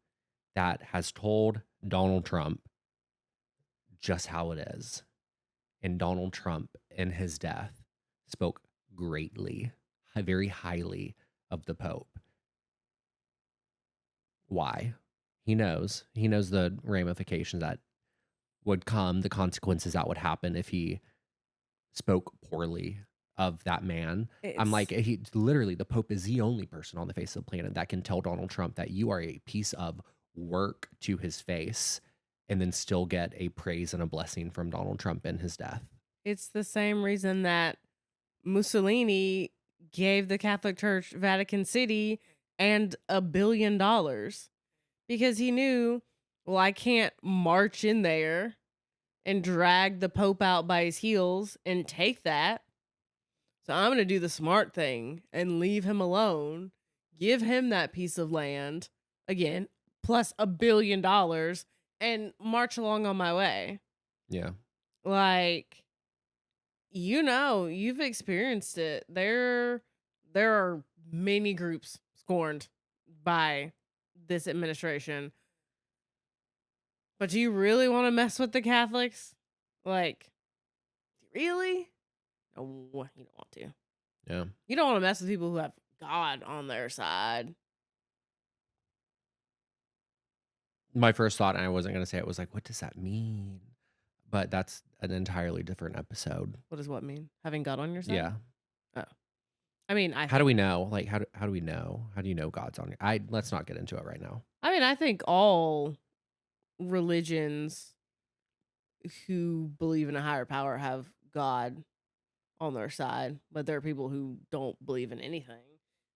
that has told Donald Trump just how it is. And Donald Trump, in his death, spoke greatly, very highly of the Pope. Why? He knows. He knows the ramifications that would come, the consequences that would happen if he spoke poorly of that man. I'm like, It's he literally, the Pope is the only person on the face of the planet that can tell Donald Trump that you are a piece of work to his face and then still get a praise and a blessing from Donald Trump in his death. it's the same reason that Mussolini gave the Catholic Church Vatican City and $1 billion because he knew, well, I can't march in there and drag the Pope out by his heels and take that. So I'm going to do the smart thing and leave him alone, give him that piece of land again, plus $1 billion, and march along on my way. Yeah. Like, you've experienced it. There are many groups scorned by this administration. But do you really want to mess with the Catholics? Like, really? No, you don't want to. Yeah. You don't want to mess with people who have God on their side. My first thought, and I wasn't going to say it, was like, what does that mean? But that's an entirely different episode. What does what mean? Having God on your side? Yeah. Oh. I mean, How do we know? Like, how do we know? How do you know God's on your? Let's not get into it right now. I think all religions who believe in a higher power have God on their side, but there are people who don't believe in anything.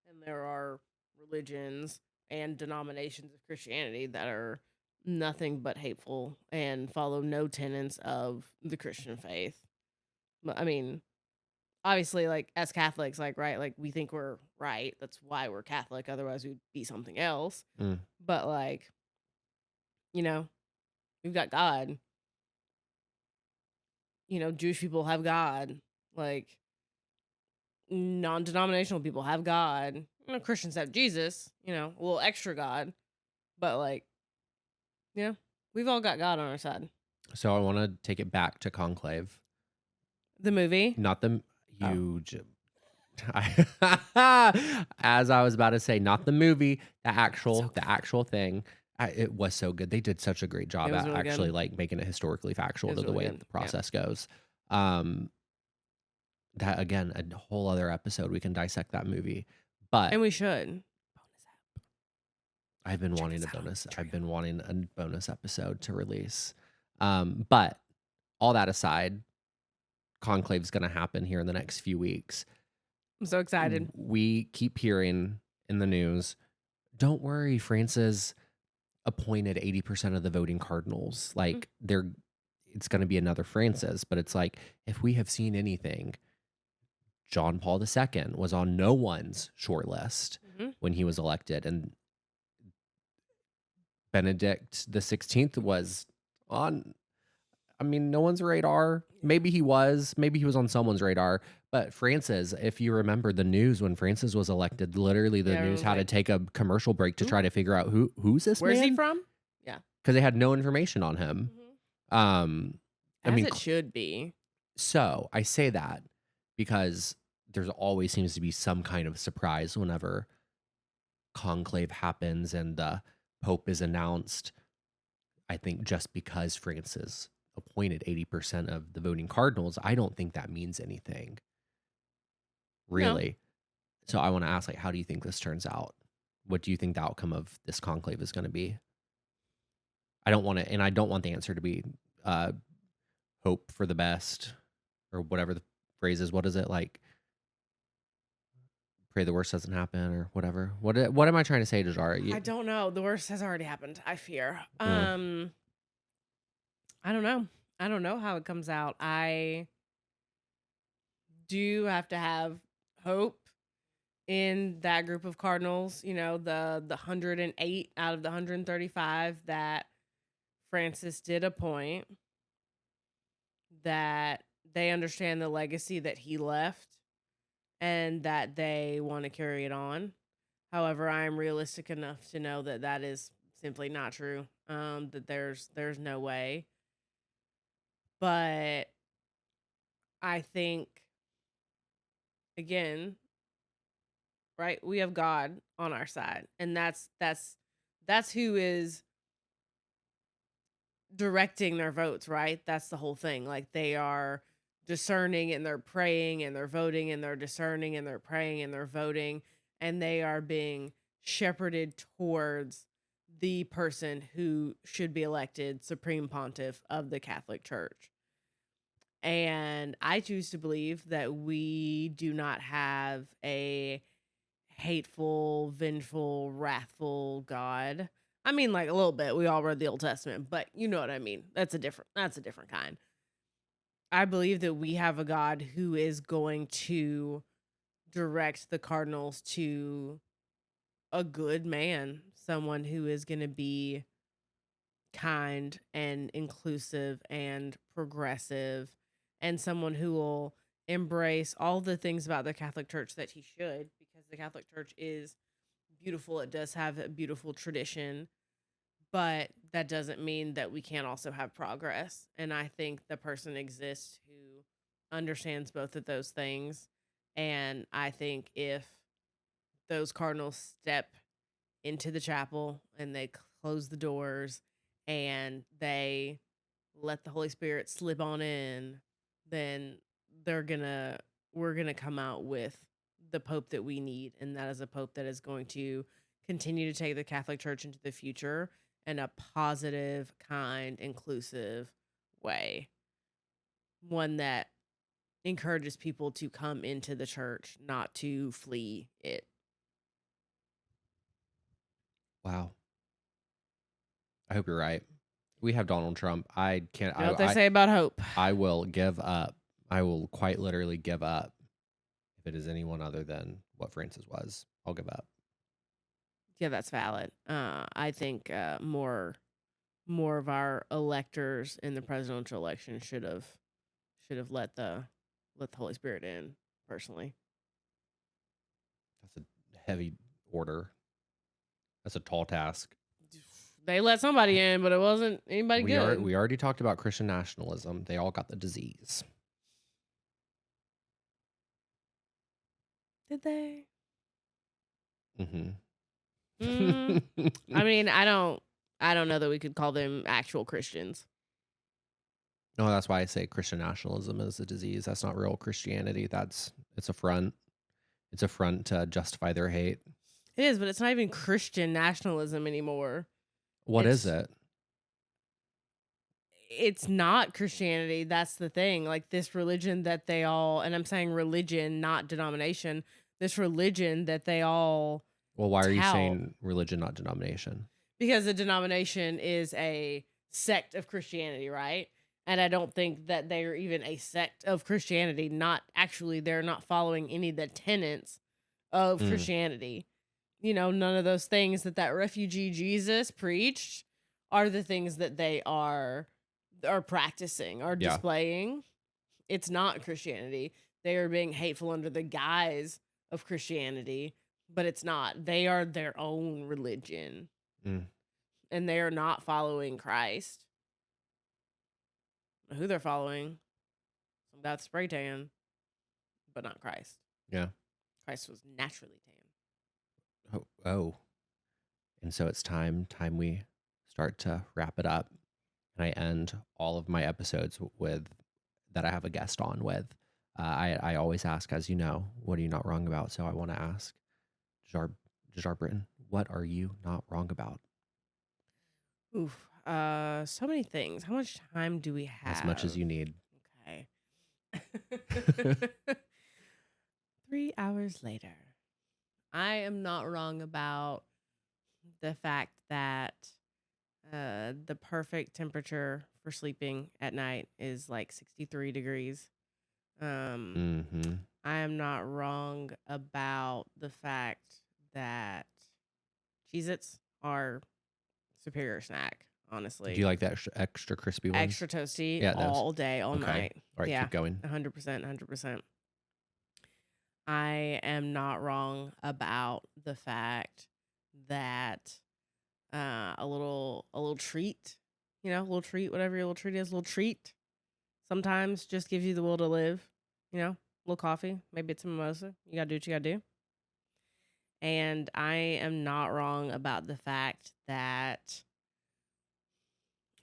And there are religions and denominations of Christianity that are nothing but hateful and follow no tenets of the Christian faith. But I mean, obviously, like as Catholics, like right, like we think we're right. That's why we're Catholic. Otherwise, we'd be something else. Mm. But like, you know, we've got God. Jewish people have God. Like non-denominational people have God. Christians have Jesus. A little extra God. But like, we've all got God on our side. So I want to take it back to Conclave, The movie. not the Oh. huge. As I was about to say, not the movie, the actual thing. It was so good. They did such a great job It was at really good. actually like making it historically factual It was to the really way good. the Yeah. process goes. That again, a whole other episode we can dissect that movie. But And we should. I've been Check wanting us a out. bonus. Check I've it been wanting a bonus episode to release. But all that aside, Conclave's going to happen here in the next few weeks. I'm so excited. We keep hearing in the news, don't worry, Francis appointed 80% of the voting cardinals. Like it's going to be another Francis. But it's like, if we have seen anything, John Paul II was on no one's short list when he was elected, and Benedict the 16th was on, I mean, no one's radar. Maybe he was on someone's radar. But Francis, if you remember the news when Francis was elected, literally the news had to take a commercial break to try to figure out who's this Where's man? he from? Yeah. Because they had no information on him. I mean, it should be. So I say that because there's always seems to be some kind of surprise whenever conclave happens and the Pope is announced. I think just because Francis appointed 80% of the voting cardinals, I don't think that means anything. Really. No. So I want to ask, like, how do you think this turns out? What do you think the outcome of this conclave is going to be? I don't want the answer to be hope for the best or whatever the phrase is. What is it, like? Pray the worst doesn't happen or whatever. What am I trying to say, D'Jara? I don't know. The worst has already happened, I fear. I don't know. I don't know how it comes out. I do have to have hope in that group of cardinals, you know, the 108 out of the 135 that Francis did appoint, that they understand the legacy that he left and that they want to carry it on. However, I am realistic enough to know that that is simply not true. That there's no way. But I think, again, right, we have God on our side, and that's who is directing their votes, right? That's the whole thing. Like, they are discerning and they're praying and they're voting and they're discerning and they're praying and they're voting, and they are being shepherded towards the person who should be elected Supreme Pontiff of the Catholic Church. And I choose to believe that we do not have a hateful, vengeful, wrathful God. I mean, like, a little bit. We all read the Old Testament, but you know what I mean. That's a different kind. I believe that we have a God who is going to direct the cardinals to a good man, someone who is going to be kind and inclusive and progressive, and someone who will embrace all the things about the Catholic Church that he should, because the Catholic Church is beautiful. It does have a beautiful tradition, but that doesn't mean that we can't also have progress. And I think the person exists who understands both of those things. And I think if those cardinals step into the chapel and they close the doors and they let the Holy Spirit slip on in, then we're gonna come out with the Pope that we need, and that is a Pope that is going to continue to take the Catholic Church into the future in a positive, kind, inclusive way. One that encourages people to come into the church, not to flee it. Wow. I hope you're right. We have Donald Trump. I can't. You know what they say about hope. I will give up. I will quite literally give up. If it is anyone other than what Francis was, I'll give up. Yeah, that's valid. I think more of our electors in the presidential election should have let the Holy Spirit in. Personally, that's a heavy order. That's a tall task. They let somebody in, but it wasn't anybody good. We already talked about Christian nationalism. They all got the disease. Did they? Mm-hmm. I mean, I don't know that we could call them actual Christians. No, that's why I say Christian nationalism is a disease. That's not real Christianity. It's a front. It's a front to justify their hate. It is, but it's not even Christian nationalism anymore. What is it? It's not Christianity. That's the thing. Like, this religion that they all, and I'm saying religion, not denomination, this religion that they all Well, why are you saying religion, not denomination? Because a denomination is a sect of Christianity, right? And I don't think that they're even a sect of Christianity. They're not following any of the tenets of Mm, Christianity. None of those things that refugee Jesus preached are the things that they are practicing or yeah. displaying. It's not Christianity. They are being hateful under the guise of Christianity, but it's not. They are their own religion, Mm, and they are not following Christ. Who they're following? Some guy with spray tan, but not Christ. yeah. Christ was naturally tan. Oh. And so it's time we start to wrap it up. And I end all of my episodes with that I have a guest on with. I always ask, as you know, what are you not wrong about? So I want to ask D'Jara Britton, what are you not wrong about? Oof. So many things. How much time do we have? As much as you need. Okay. 3 hours later. I am not wrong about the fact that the perfect temperature for sleeping at night is like 63 degrees. Mm-hmm. I am not wrong about the fact that Cheez-Its are superior snack, honestly. Do you like that extra crispy one? Extra toasty Yeah, those. all day, all Okay. night. All right, Yeah, keep going. 100%, 100%. I am not wrong about the fact that a little treat, a little treat, whatever your little treat is, a little treat sometimes just gives you the will to live, a little coffee, maybe it's a mimosa. You gotta do what you gotta do. And I am not wrong about the fact that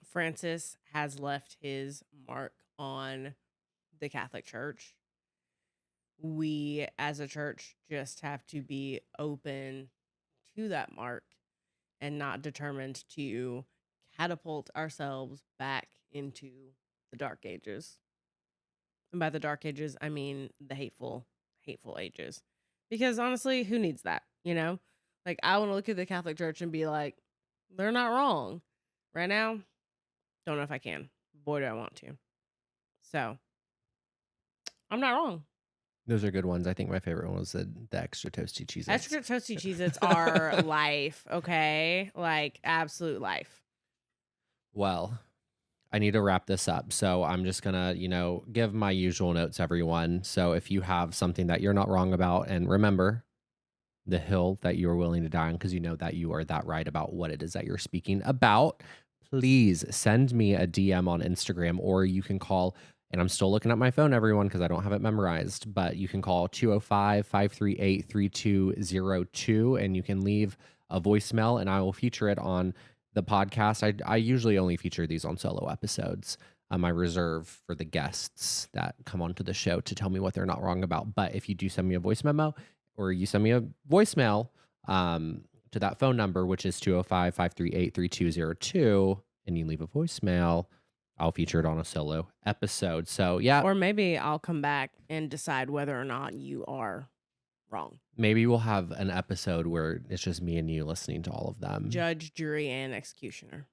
Francis has left his mark on the Catholic Church. We as a church just have to be open to that mark and not determined to catapult ourselves back into the dark ages. And by the dark ages, I mean the hateful ages. Because honestly, who needs that? Like, I want to look at the Catholic Church and be like, they're not wrong. Right now, don't know if I can. Boy, do I want to. So, I'm not wrong. Those are good ones. I think my favorite one was the extra toasty Cheez-Its. Extra toasty Cheez-Its are life, okay? Like, absolute life. Well, I need to wrap this up. So I'm just going to, give my usual notes, everyone. So if you have something that you're not wrong about, and remember the hill that you're willing to die on, because you know that you are that right about what it is that you're speaking about, please send me a DM on Instagram, or you can call, and I'm still looking at my phone, everyone, because I don't have it memorized, but you can call 205-538-3202, and you can leave a voicemail, and I will feature it on the podcast. I usually only feature these on solo episodes. I reserve for the guests that come onto the show to tell me what they're not wrong about. But if you do send me a voice memo, or you send me a voicemail to that phone number, which is 205-538-3202, and you leave a voicemail, I'll feature it on a solo episode. So, yeah. Or maybe I'll come back and decide whether or not you are wrong. Maybe we'll have an episode where it's just me and you listening to all of them. Judge, jury, and executioner.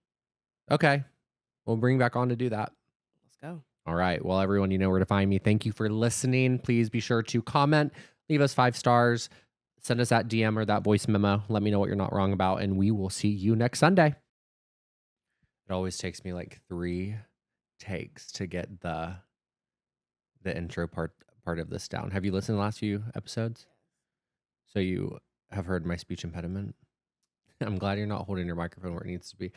Okay. We'll bring back on to do that. Let's go. All right. Well, everyone, you know where to find me. Thank you for listening. Please be sure to comment, leave us 5 stars, send us that DM or that voice memo. Let me know what you're not wrong about, and we will see you next Sunday. It always takes me like 3 takes to get the intro part of this down. Have you listened to the last few episodes? So you have heard my speech impediment. I'm glad you're not holding your microphone where it needs to be,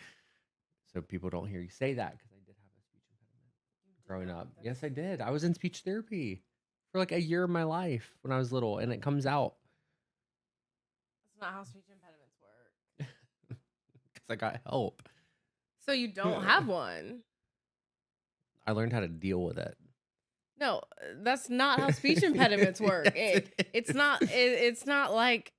so people don't hear you say that, because I did have a speech impediment growing up. Yes, I did. I was in speech therapy for like a year of my life when I was little, and it comes out. That's not how speech impediments work. Because I got help. So you don't have one? I learned how to deal with it. No, that's not how speech impediments work. Yes, it's not like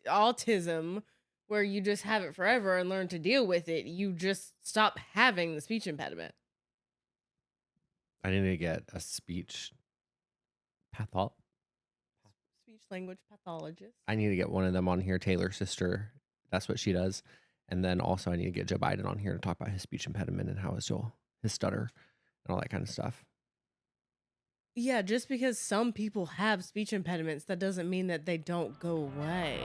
autism, where you just have it forever and learn to deal with it. You just stop having the speech impediment. I need to get a speech Speech language pathologist. I need to get one of them on here. Taylor's sister, that's what she does. And then also I need to get Joe Biden on here to talk about his speech impediment and how his his stutter and all that kind of stuff. Yeah, just because some people have speech impediments, that doesn't mean that they don't go away.